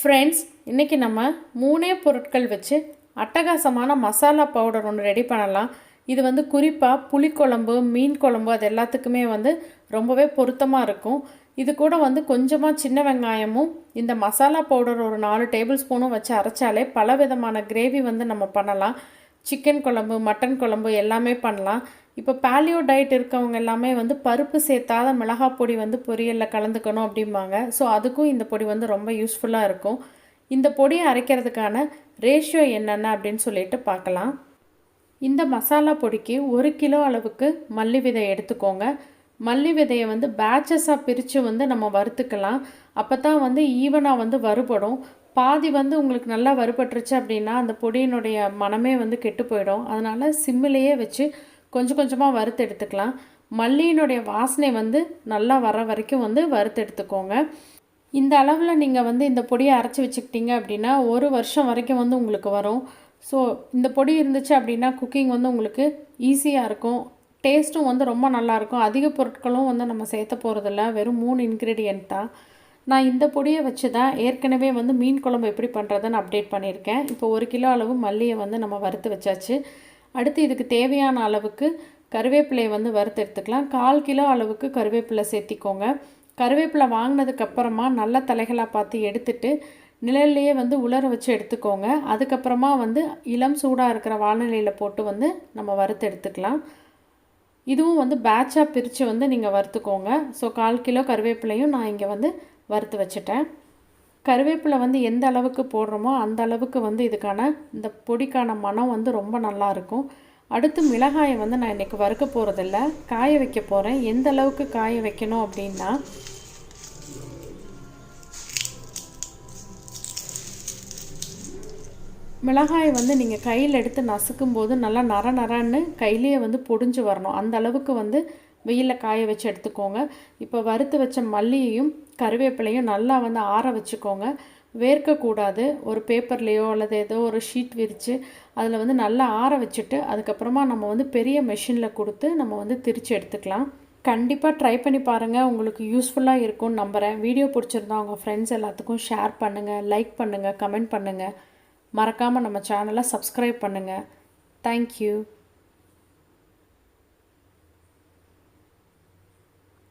Friends, இன்றைக்கி நம்ம 3 பொருட்கள் வச்சு அட்டகாசமான மசாலா பவுடர் ஒன்று ரெடி பண்ணலாம். இது வந்து குறிப்பாக புளிக்குழம்பு, மீன் குழம்பு அது எல்லாத்துக்குமே வந்து ரொம்பவே பொருத்தமாக இருக்கும். இது கூட வந்து கொஞ்சமாக சின்ன வெங்காயமும் இந்த மசாலா பவுடர் ஒரு 4 டேபிள் ஸ்பூனும் வச்சு அரைச்சாலே பல விதமான கிரேவி வந்து நம்ம பண்ணலாம். சிக்கன் குழம்பு, மட்டன் குழம்பு எல்லாமே பண்ணலாம். இப்போ பேலியோ டயட் இருக்கவங்க எல்லாமே வந்து பருப்பு சேர்த்தாத மிளகாய் பொடி வந்து பொரியலில் கலந்துக்கணும் அப்படிம்பாங்க. ஸோ அதுக்கும் இந்த பொடி வந்து ரொம்ப யூஸ்ஃபுல்லாக இருக்கும். இந்த பொடியை அரைக்கிறதுக்கான ரேஷியோ என்னென்ன அப்படின்னு சொல்லிட்டு பார்க்கலாம். இந்த மசாலா பொடிக்கு 1 கிலோ அளவுக்கு மல்லி விதை எடுத்துக்கோங்க. மல்லி விதையை வந்து பேட்சஸாக பிரித்து வந்து நம்ம வறுத்துக்கலாம். அப்போ தான் வந்து ஈவனாக வந்து வறுபடும். பாதி வந்து உங்களுக்கு நல்லா வறுபட்டுருச்சு அப்படின்னா அந்த பொடியினுடைய மனமே வந்து கெட்டு போயிடும். அதனால் சிம்மிலேயே வச்சு கொஞ்சம் கொஞ்சமாக வறுத்து எடுத்துக்கலாம். மல்லியினுடைய வாசனை வந்து நல்லா வர வரைக்கும் வந்து வறுத்து எடுத்துக்கோங்க. இந்த அளவில் நீங்கள் வந்து இந்த பொடியை அரைச்சி வச்சுக்கிட்டீங்க அப்படின்னா 1 வருஷம் வரைக்கும் வந்து உங்களுக்கு வரும். ஸோ இந்த பொடி இருந்துச்சு அப்படின்னா குக்கிங் வந்து உங்களுக்கு ஈஸியாக இருக்கும். டேஸ்ட்டும் வந்து ரொம்ப நல்லாயிருக்கும். அதிக பொருட்களும் வந்து நம்ம சேர்த்த போகிறதில்ல, வெறும் 3 இன்க்ரீடியன்ட் தான். நான் இந்த பொடியை வச்சு தான் ஏற்கனவே வந்து மீன் குழம்பு எப்படி பண்ணுறதுன்னு அப்டேட் பண்ணியிருக்கேன். இப்போ 1 கிலோ அளவு மல்லியை வந்து நம்ம வறுத்து வச்சாச்சு. அடுத்து இதுக்கு தேவையான அளவுக்கு கருவேப்பிலையை வந்து வறுத்து எடுத்துக்கலாம். 1/4 கிலோ அளவுக்கு கருவேப்பிலை சேர்த்திக்கோங்க. கருவேப்பிலை வாங்கினதுக்கப்புறமா நல்ல தலைகளாக பார்த்து எடுத்துட்டு நிழல்லையே வந்து உலர வச்சு எடுத்துக்கோங்க. அதுக்கப்புறமா வந்து இளம் சூடாக இருக்கிற வானிலையில் போட்டு வந்து நம்ம வறுத்து எடுத்துக்கலாம். இதுவும் வந்து பேட்சாக பிரித்து வந்து நீங்கள் வறுத்துக்கோங்க. ஸோ 1/4 கிலோ கருவேப்பிலையும் நான் இங்கே வந்து வறுத்து வச்சுட்டேன். கருவேப்பிலை வந்து எந்த அளவுக்கு போடுறோமோ அந்த அளவுக்கு வந்து இதுக்கான இந்த பொடிக்கான மனம் வந்து ரொம்ப நல்லாயிருக்கும். அடுத்து மிளகாயை வந்து நான் இன்றைக்கி வறுக்க போகிறதில்ல, காய வைக்க போகிறேன். எந்த அளவுக்கு காய வைக்கணும் அப்படின்னா, மிளகாயை வந்து நீங்கள் கையில் எடுத்து நசுக்கும் போது நல்லா நர நரன்னு கையிலேயே வந்து பொடிஞ்சு வரணும். அந்த அளவுக்கு வந்து வெயிலில் காய வச்சு எடுத்துக்கோங்க. இப்போ வறுத்து வச்ச மல்லியையும் கருவேப்பிலையும் நல்லா வந்து ஆற வச்சுக்கோங்க. வேர்க்கக்கூடாது. ஒரு பேப்பர்லேயோ அல்லது ஏதோ ஒரு ஷீட் விரித்து அதில் வந்து நல்லா ஆற வச்சுட்டு அதுக்கப்புறமா நம்ம வந்து பெரிய மெஷினில் கொடுத்து நம்ம வந்து திரித்து எடுத்துக்கலாம். கண்டிப்பாக ட்ரை பண்ணி பாருங்கள். உங்களுக்கு யூஸ்ஃபுல்லாக இருக்கும்னு நம்புகிறேன். வீடியோ பிடிச்சிருந்தா உங்கள் ஃப்ரெண்ட்ஸ் எல்லாத்துக்கும் ஷேர் பண்ணுங்கள், லைக் பண்ணுங்கள், கமெண்ட் பண்ணுங்கள். மறக்காமல் நம்ம சேனலை சப்ஸ்கிரைப் பண்ணுங்கள். தேங்க்யூ.